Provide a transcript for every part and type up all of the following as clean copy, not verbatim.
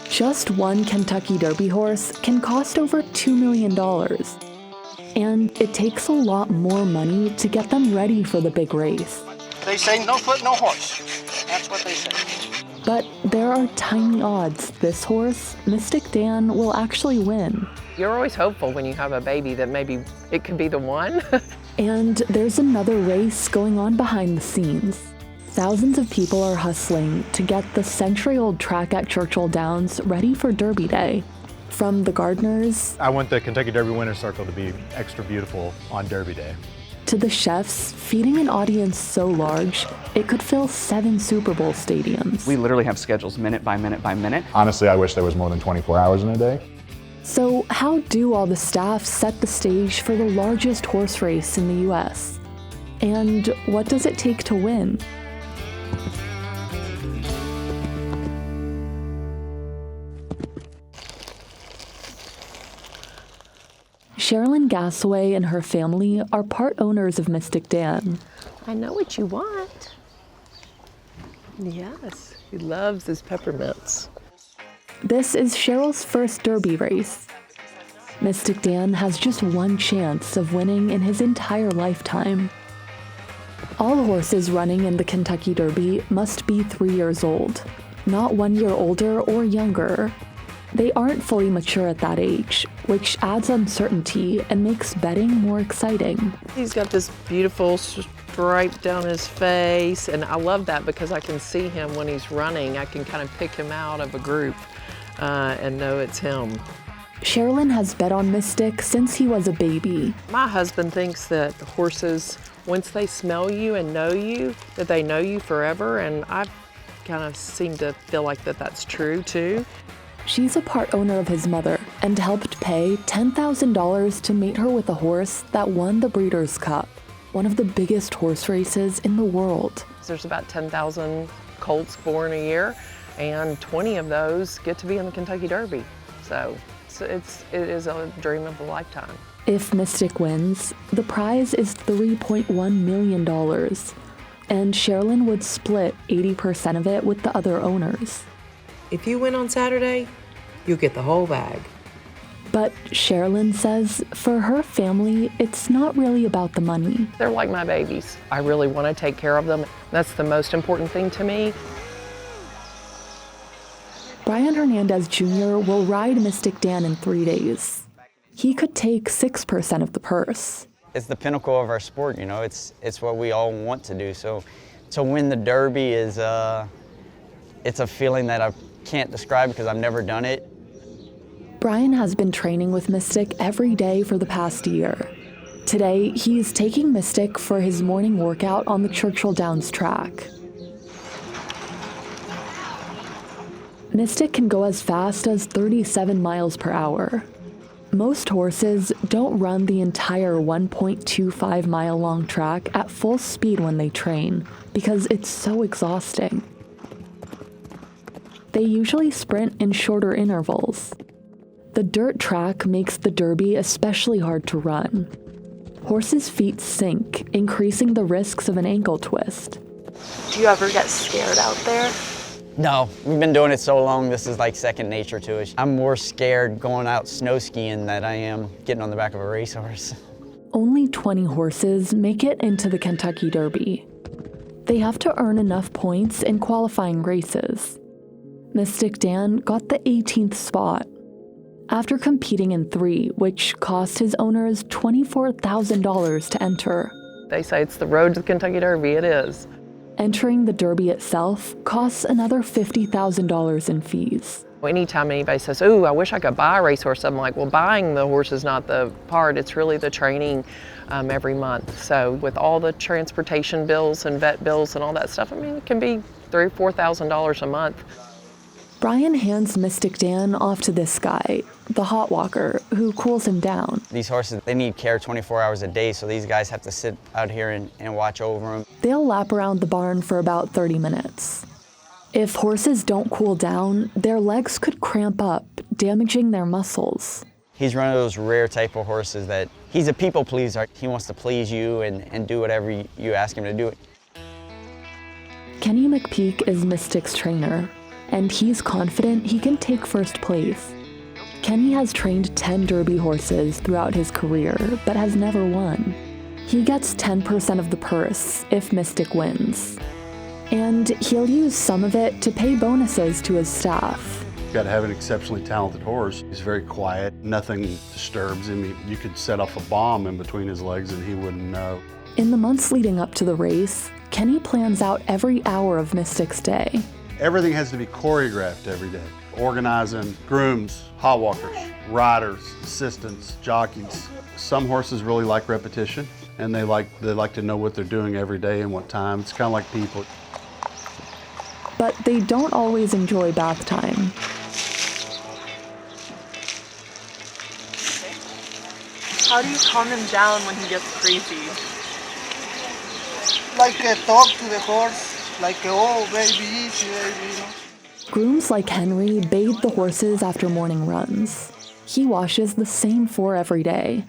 Just one Kentucky Derby horse can cost over $2 million. And it takes a lot more money to get them ready for the big race. They say no foot, no horse. That's what they say. But there are tiny odds this horse, Mystik Dan, will actually win. You're always hopeful when you have a baby that maybe it could be the one. And there's another race going on behind the scenes. Thousands of people are hustling to get the century-old track at Churchill Downs ready for Derby Day. From the gardeners, I want the Kentucky Derby winner's circle to be extra beautiful on Derby Day, to the chefs feeding an audience so large it could fill 7 Super Bowl stadiums. We literally have schedules minute by minute by minute. Honestly, I wish there was more than 24 hours in a day. So how do all the staff set the stage for the largest horse race in the US? And what does it take to win? Sherilyn Gassaway and her family are part owners of Mystik Dan. I know what you want. Yes, he loves his peppermints. This is Cheryl's first Derby race. Mystik Dan has just one chance of winning in his entire lifetime. All horses running in the Kentucky Derby must be 3 years old, not 1 year older or younger. They aren't fully mature at that age, which adds uncertainty and makes betting more exciting. He's got this beautiful stripe down his face, and I love that because I can see him when he's running. I can kind of pick him out of a group and know it's him. Sherilyn has bet on Mystik since he was a baby. My husband thinks that horses, once they smell you and know you, that they know you forever, and I kind of seem to feel like that's true too. She's a part owner of his mother and helped pay $10,000 to mate her with a horse that won the Breeders' Cup, one of the biggest horse races in the world. There's about 10,000 colts born a year, and 20 of those get to be in the Kentucky Derby. So it is a dream of a lifetime. If Mystik wins, the prize is $3.1 million, and Sherilyn would split 80% of it with the other owners. If you win on Saturday, you get the whole bag. But Sherilyn says for her family, it's not really about the money. They're like my babies. I really want to take care of them. That's the most important thing to me. Brian Hernandez Jr. will ride Mystik Dan in 3 days. He could take 6% of the purse. It's the pinnacle of our sport, you know. It's what we all want to do. So to win the Derby is it's a feeling that I can't describe because I've never done it. Brian has been training with Mystik every day for the past year. Today, he's taking Mystik for his morning workout on the Churchill Downs track. Mystik can go as fast as 37 miles per hour. Most horses don't run the entire 1.25 mile long track at full speed when they train because it's so exhausting. They usually sprint in shorter intervals. The dirt track makes the Derby especially hard to run. Horses' feet sink, increasing the risks of an ankle twist. Do you ever get scared out there? No, we've been doing it so long, this is like second nature to us. I'm more scared going out snow skiing than I am getting on the back of a racehorse. Only 20 horses make it into the Kentucky Derby. They have to earn enough points in qualifying races. Mystik Dan got the 18th spot. After competing in 3, which cost his owners $24,000 to enter. They say it's the road to the Kentucky Derby. It is. Entering the Derby itself costs another $50,000 in fees. Anytime anybody says, "Ooh, I wish I could buy a racehorse," I'm like, well, buying the horse is not the part. It's really the training every month. So with all the transportation bills and vet bills and all that stuff, I mean, it can be $3,000 or $4,000 a month. Brian hands Mystik Dan off to this guy, the hot walker, who cools him down. These horses, they need care 24 hours a day, so these guys have to sit out here and watch over them. They'll lap around the barn for about 30 minutes. If horses don't cool down, their legs could cramp up, damaging their muscles. He's one of those rare type of horses that he's a people pleaser. He wants to please you and do whatever you ask him to do. Kenny McPeak is Mystik's trainer, and he's confident he can take first place. Kenny has trained 10 Derby horses throughout his career, but has never won. He gets 10% of the purse if Mystik wins, and he'll use some of it to pay bonuses to his staff. You've got to have an exceptionally talented horse. He's very quiet, nothing disturbs him. You could set off a bomb in between his legs and he wouldn't know. In the months leading up to the race, Kenny plans out every hour of Mystik's day. Everything has to be choreographed every day. Organizing grooms, hot walkers, riders, assistants, jockeys. Some horses really like repetition, and they like to know what they're doing every day and what time. It's kind of like people. But they don't always enjoy bath time. How do you calm him down when he gets crazy? Like talk to the horse, like, oh, baby, easy, baby, you know. Grooms like Henry bathe the horses after morning runs. He washes the same 4 every day.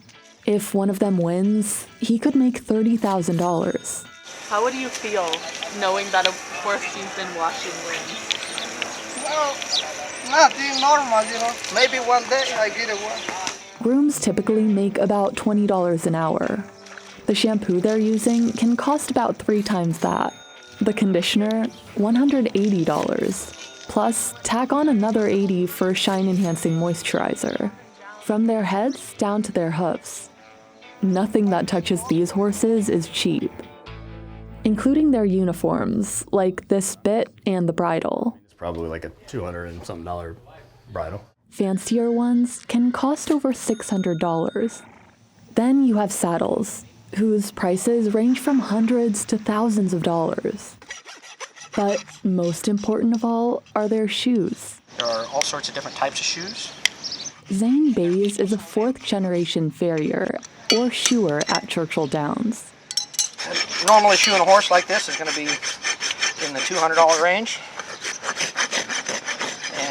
If one of them wins, he could make $30,000. How would you feel knowing that a horse you've been watching wins? Well, nothing normal, you know. Maybe one day I get it one. Grooms typically make about $20 an hour. The shampoo they're using can cost about 3 times that. The conditioner, $180. Plus, tack on another $80 for shine-enhancing moisturizer. From their heads down to their hoofs. Nothing that touches these horses is cheap. Including their uniforms, like this bit and the bridle. It's probably like a $200 and something bridle. Fancier ones can cost over $600. Then you have saddles, whose prices range from hundreds to thousands of dollars. But most important of all are their shoes. There are all sorts of different types of shoes. Zane Bays is a 4th-generation farrier, or shoer at Churchill Downs. Normally shoeing a horse like this is going to be in the $200 range.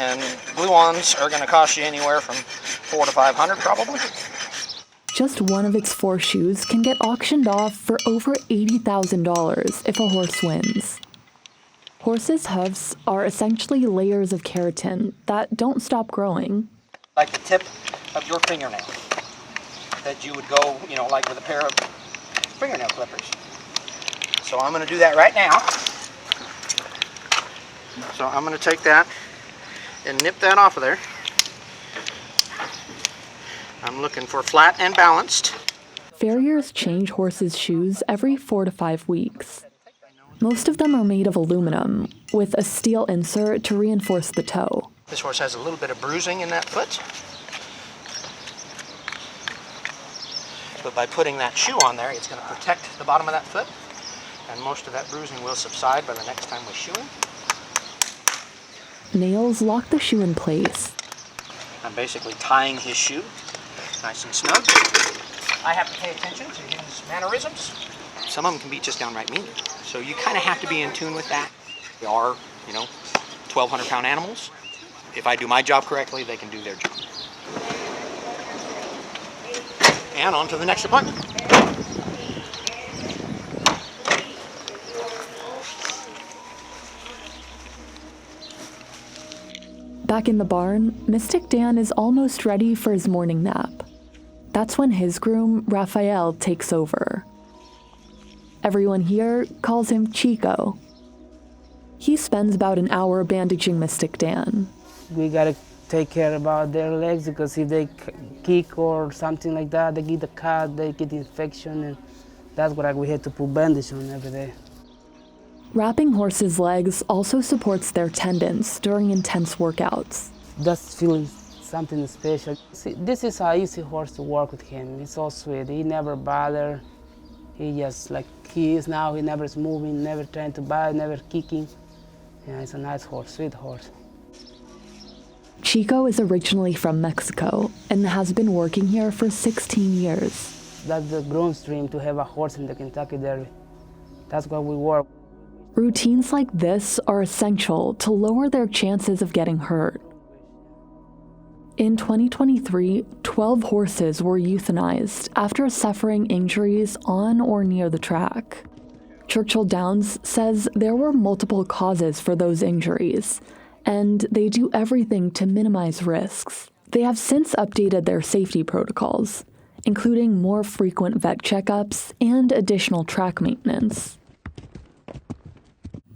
And blue ones are going to cost you anywhere from $400 to $500 probably. Just one of its 4 shoes can get auctioned off for over $80,000 if a horse wins. Horses' hoofs are essentially layers of keratin that don't stop growing. Like the tip of your fingernail that you would go, you know, like with a pair of fingernail clippers. So I'm going to do that right now. So I'm going to take that and nip that off of there. I'm looking for flat and balanced. Farriers change horses' shoes every 4 to 5 weeks. Most of them are made of aluminum, with a steel insert to reinforce the toe. This horse has a little bit of bruising in that foot. But by putting that shoe on there, it's going to protect the bottom of that foot. And most of that bruising will subside by the next time we shoe him. Nails lock the shoe in place. I'm basically tying his shoe nice and snug. I have to pay attention to his mannerisms. Some of them can be just downright mean. So you kind of have to be in tune with that. They are, 1,200-pound animals. If I do my job correctly, they can do their job. And on to the next appointment. Back in the barn, Mystik Dan is almost ready for his morning nap. That's when his groom, Raphael, takes over. Everyone here calls him Chico. He spends about an hour bandaging Mystik Dan. We gotta take care about their legs because if they kick or something like that, they get the cut, they get infection, and that's what we had to put bandage on every day. Wrapping horses' legs also supports their tendons during intense workouts. Just feeling something special. See, this is an easy horse to work with him. He's so sweet. He never bothers. He just like he is now. He never is moving, never trying to bite, never kicking. Yeah, it's a nice horse, sweet horse. Chico is originally from Mexico and has been working here for 16 years. That's the groom's dream, to have a horse in the Kentucky Derby. That's why we work. Routines like this are essential to lower their chances of getting hurt. In 2023, 12 horses were euthanized after suffering injuries on or near the track. Churchill Downs says there were multiple causes for those injuries, and they do everything to minimize risks. They have since updated their safety protocols, including more frequent vet checkups and additional track maintenance.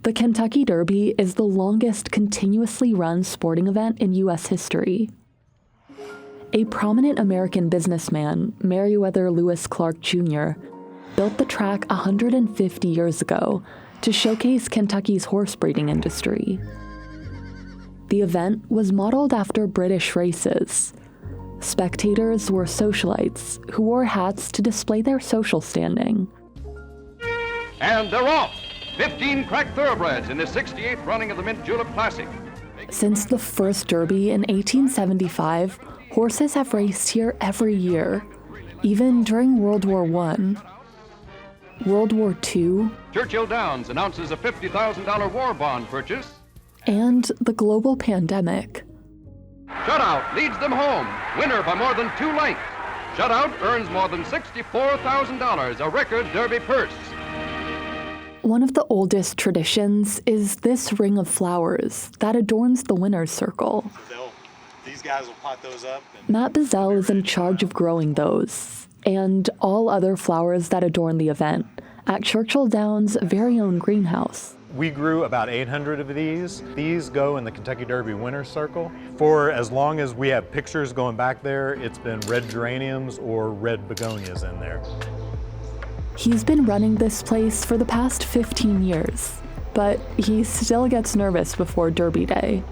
The Kentucky Derby is the longest continuously run sporting event in U.S. history. A prominent American businessman, Meriwether Lewis Clark Jr., built the track 150 years ago to showcase Kentucky's horse breeding industry. The event was modeled after British races. Spectators were socialites who wore hats to display their social standing. And they're off! 15 cracked thoroughbreds in the 68th running of the Mint Julep Classic. Since the first Derby in 1875, horses have raced here every year, even during World War I. World War II, Churchill Downs announces a $50,000 war bond purchase. And the global pandemic. Shutout leads them home, winner by more than 2 lengths. Shutout earns more than $64,000, a record Derby purse. One of the oldest traditions is this ring of flowers that adorns the winner's circle. These guys will pot those up. Matt Bizzell is in charge of growing those, and all other flowers that adorn the event, at Churchill Downs' very own greenhouse. We grew about 800 of these. These go in the Kentucky Derby Winner's Circle. For as long as we have pictures going back there, it's been red geraniums or red begonias in there. He's been running this place for the past 15 years, but he still gets nervous before Derby Day.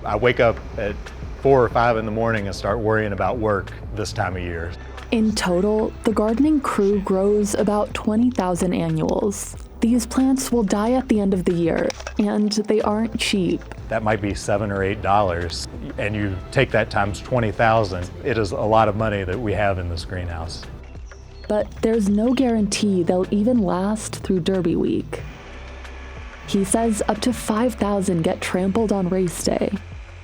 I wake up at 4 or 5 in the morning and start worrying about work this time of year. In total, the gardening crew grows about 20,000 annuals. These plants will die at the end of the year, and they aren't cheap. That might be $7 or $8, and you take that times 20,000. It is a lot of money that we have in this greenhouse. But there's no guarantee they'll even last through Derby week. He says up to 5,000 get trampled on race day.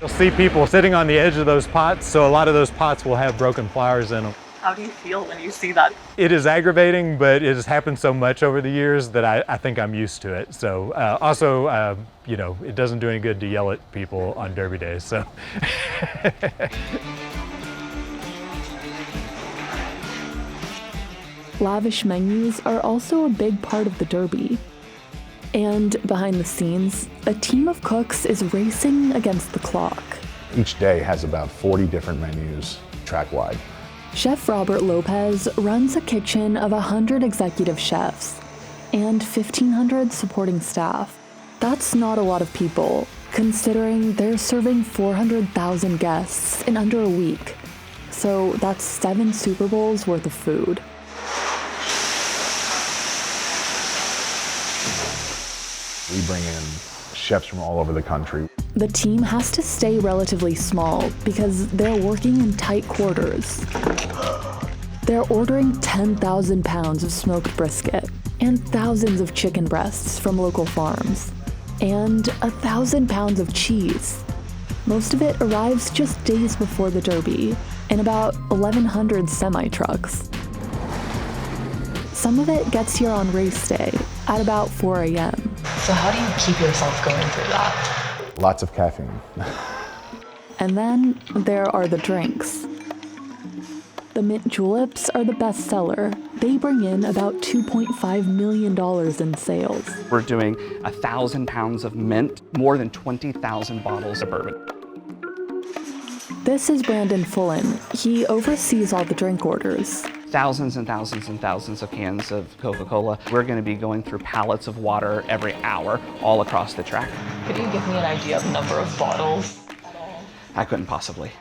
You'll see people sitting on the edge of those pots, so a lot of those pots will have broken flowers in them. How do you feel when you see that? It is aggravating, but it has happened so much over the years that I think I'm used to it. So also, you know, it doesn't do any good to yell at people on Derby days, so. Lavish menus are also a big part of the Derby. And behind the scenes, a team of cooks is racing against the clock. Each day has about 40 different menus track-wide. Chef Robert Lopez runs a kitchen of 100 executive chefs and 1,500 supporting staff. That's not a lot of people, considering they're serving 400,000 guests in under a week. So that's 7 Super Bowls worth of food. We bring in chefs from all over the country. The team has to stay relatively small because they're working in tight quarters. They're ordering 10,000 pounds of smoked brisket and thousands of chicken breasts from local farms, and 1,000 pounds of cheese. Most of it arrives just days before the Derby in about 1,100 semi-trucks. Some of it gets here on race day at about 4 a.m. So how do you keep yourself going through that? Lots of caffeine. And then there are the drinks. The mint juleps are the best seller. They bring in about $2.5 million in sales. We're doing 1,000 pounds of mint, more than 20,000 bottles of bourbon. This is Brandon Fullen. He oversees all the drink orders. Thousands and thousands and thousands of cans of Coca-Cola. We're going to be going through pallets of water every hour all across the track. Could you give me an idea of the number of bottles? I couldn't possibly.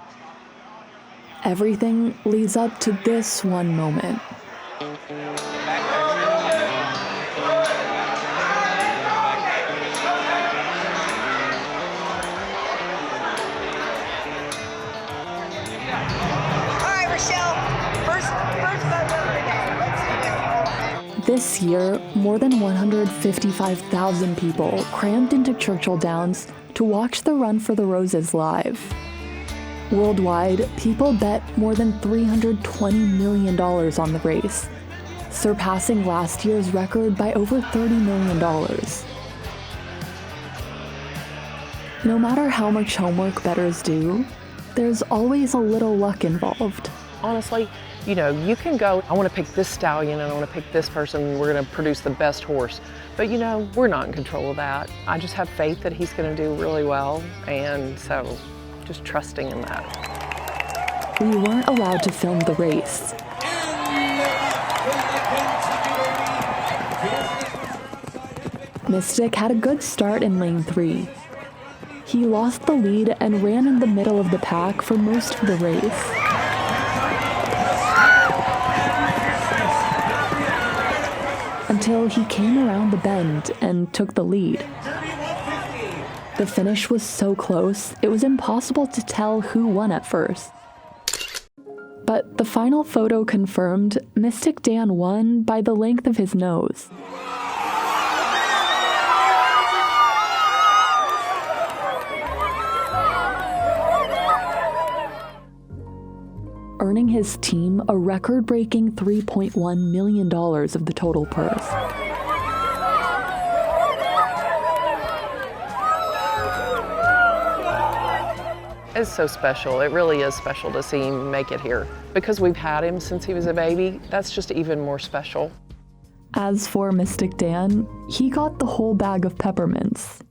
Everything leads up to this one moment. This year, more than 155,000 people crammed into Churchill Downs to watch the Run for the Roses live. Worldwide, people bet more than $320 million on the race, surpassing last year's record by over $30 million. No matter how much homework bettors do, there's always a little luck involved. Honestly, you know, you can go, I want to pick this stallion and I want to pick this person, we're going to produce the best horse. But you know, we're not in control of that. I just have faith that he's going to do really well, and so just trusting in that. We weren't allowed to film the race. Mystik had a good start in lane 3. He lost the lead and ran in the middle of the pack for most of the race. Until he came around the bend and took the lead. The finish was so close, it was impossible to tell who won at first. But the final photo confirmed Mystik Dan won by the length of his nose. Earning his team a record-breaking $3.1 million of the total purse. It's so special. It really is special to see him make it here. Because we've had him since he was a baby, that's just even more special. As for Mystik Dan, he got the whole bag of peppermints.